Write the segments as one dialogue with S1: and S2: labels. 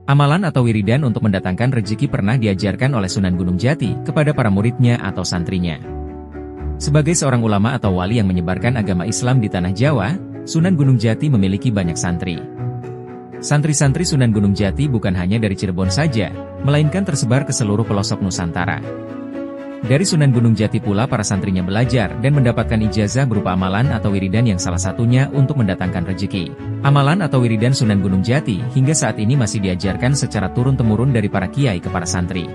S1: Amalan atau wiridan untuk mendatangkan rezeki pernah diajarkan oleh Sunan Gunung Jati kepada para muridnya atau santrinya. Sebagai seorang ulama atau wali yang menyebarkan agama Islam di tanah Jawa, Sunan Gunung Jati memiliki banyak santri. Santri-santri Sunan Gunung Jati bukan hanya dari Cirebon saja, melainkan tersebar ke seluruh pelosok Nusantara. Dari Sunan Gunung Jati pula para santrinya belajar dan mendapatkan ijazah berupa amalan atau wiridan yang salah satunya untuk mendatangkan rezeki. Amalan atau wiridan Sunan Gunung Jati hingga saat ini masih diajarkan secara turun-temurun dari para kiai ke para santri.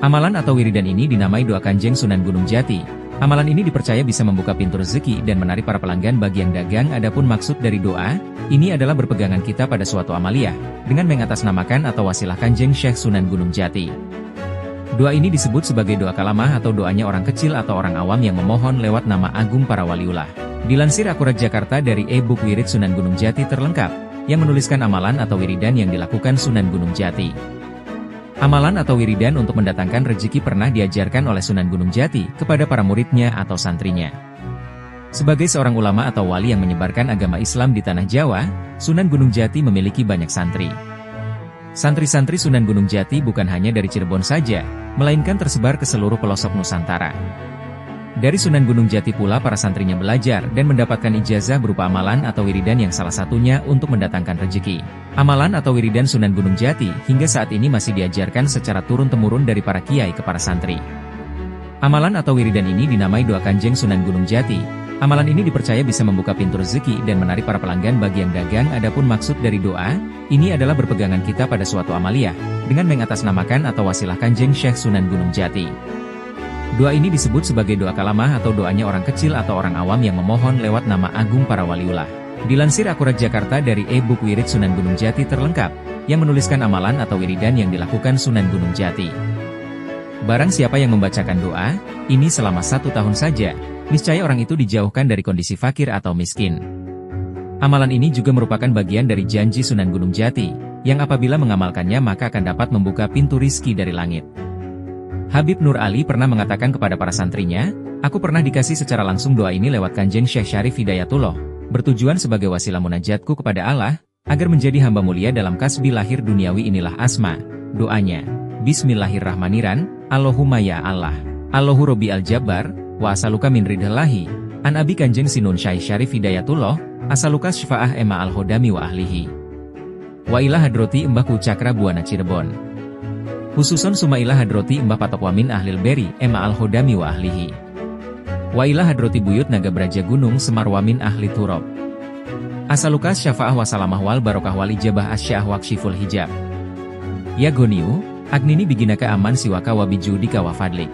S1: Amalan atau wiridan ini dinamai doa Kanjeng Sunan Gunung Jati. Amalan ini dipercaya bisa membuka pintu rezeki dan menarik para pelanggan bagi yang dagang. Adapun maksud dari doa, ini adalah berpegangan kita pada suatu amaliyah, dengan mengatasnamakan atau wasilah Kanjeng Syekh Sunan Gunung Jati. Doa ini disebut sebagai doa kalamah atau doanya orang kecil atau orang awam yang memohon lewat nama agung para waliullah. Dilansir Akurat Jakarta dari e-book Wirid Sunan Gunung Jati terlengkap, yang menuliskan amalan atau wiridan yang dilakukan Sunan Gunung Jati. Amalan atau wiridan untuk mendatangkan rezeki pernah diajarkan oleh Sunan Gunung Jati kepada para muridnya atau santrinya. Sebagai seorang ulama atau wali yang menyebarkan agama Islam di tanah Jawa, Sunan Gunung Jati memiliki banyak santri. Santri-santri Sunan Gunung Jati bukan hanya dari Cirebon saja, melainkan tersebar ke seluruh pelosok Nusantara. Dari Sunan Gunung Jati pula para santrinya belajar dan mendapatkan ijazah berupa amalan atau wiridan yang salah satunya untuk mendatangkan rezeki. Amalan atau wiridan Sunan Gunung Jati hingga saat ini masih diajarkan secara turun-temurun dari para kiai ke para santri. Amalan atau wiridan ini dinamai doa Kanjeng Sunan Gunung Jati. Amalan ini dipercaya bisa membuka pintu rezeki dan menarik para pelanggan bagi yang dagang. Adapun maksud dari doa, ini adalah berpegangan kita pada suatu amaliyah, dengan mengatasnamakan atau wasilah Kanjeng Syekh Sunan Gunung Jati. Doa ini disebut sebagai doa kalamah atau doanya orang kecil atau orang awam yang memohon lewat nama agung para waliullah. Dilansir Akurat Jakarta dari e-book Wirid Sunan Gunung Jati terlengkap, yang menuliskan amalan atau wiridan yang dilakukan Sunan Gunung Jati. Barang siapa yang membacakan doa ini selama 1 tahun saja, niscaya orang itu dijauhkan dari kondisi fakir atau miskin. Amalan ini juga merupakan bagian dari janji Sunan Gunung Jati, yang apabila mengamalkannya maka akan dapat membuka pintu rizki dari langit. Habib Nur Ali pernah mengatakan kepada para santrinya, "Aku pernah dikasih secara langsung doa ini lewat Kanjeng Syekh Syarif Hidayatullah, bertujuan sebagai wasilah munajatku kepada Allah, agar menjadi hamba mulia dalam kasbi lahir duniawi inilah asma." Doanya, Bismillahirrahmanirrahim, Allahumma ya Allah, Allahu Robbi al-Jabbar, wa asaluka min ridhallahi, an abi Kanjeng Sinun Syekh Syarif Hidayatullah, asaluka syifa'ah ema al-hodami wa ahlihi. Wa ila hadroti Mbah Ku Cakra Buana Cirebon. Khususon suma ila hadroti Mbah Patok Wamin Ahlil Beri ema al-hodami wa ahlihi. Wa ila hadroti Buyut Naga Braja Gunung Semar Wamin Ahli Turab. Asaluka syafa'ah wa salamah wal barokah wal ijabah asya'ah wakshiful hijab. Ya Goniu, Agnini biginaka aman siwaka wabijudika wafadlik.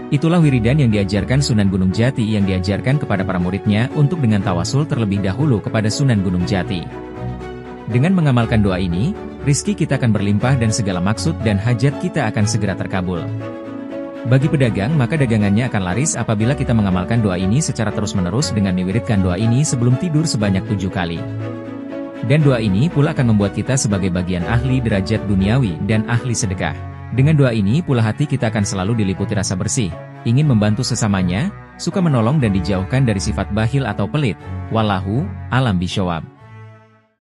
S1: Itulah wiridan yang diajarkan Sunan Gunung Jati yang diajarkan kepada para muridnya untuk dengan tawasul terlebih dahulu kepada Sunan Gunung Jati. Dengan mengamalkan doa ini, rizki kita akan berlimpah dan segala maksud dan hajat kita akan segera terkabul. Bagi pedagang maka dagangannya akan laris apabila kita mengamalkan doa ini secara terus-menerus dengan mewiridkan doa ini sebelum tidur sebanyak 7 kali. Dan doa ini pula akan membuat kita sebagai bagian ahli derajat duniawi dan ahli sedekah. Dengan doa ini pula hati kita akan selalu diliputi rasa bersih, ingin membantu sesamanya, suka menolong dan dijauhkan dari sifat bakhil atau pelit. Wallahu a'lam bishawab.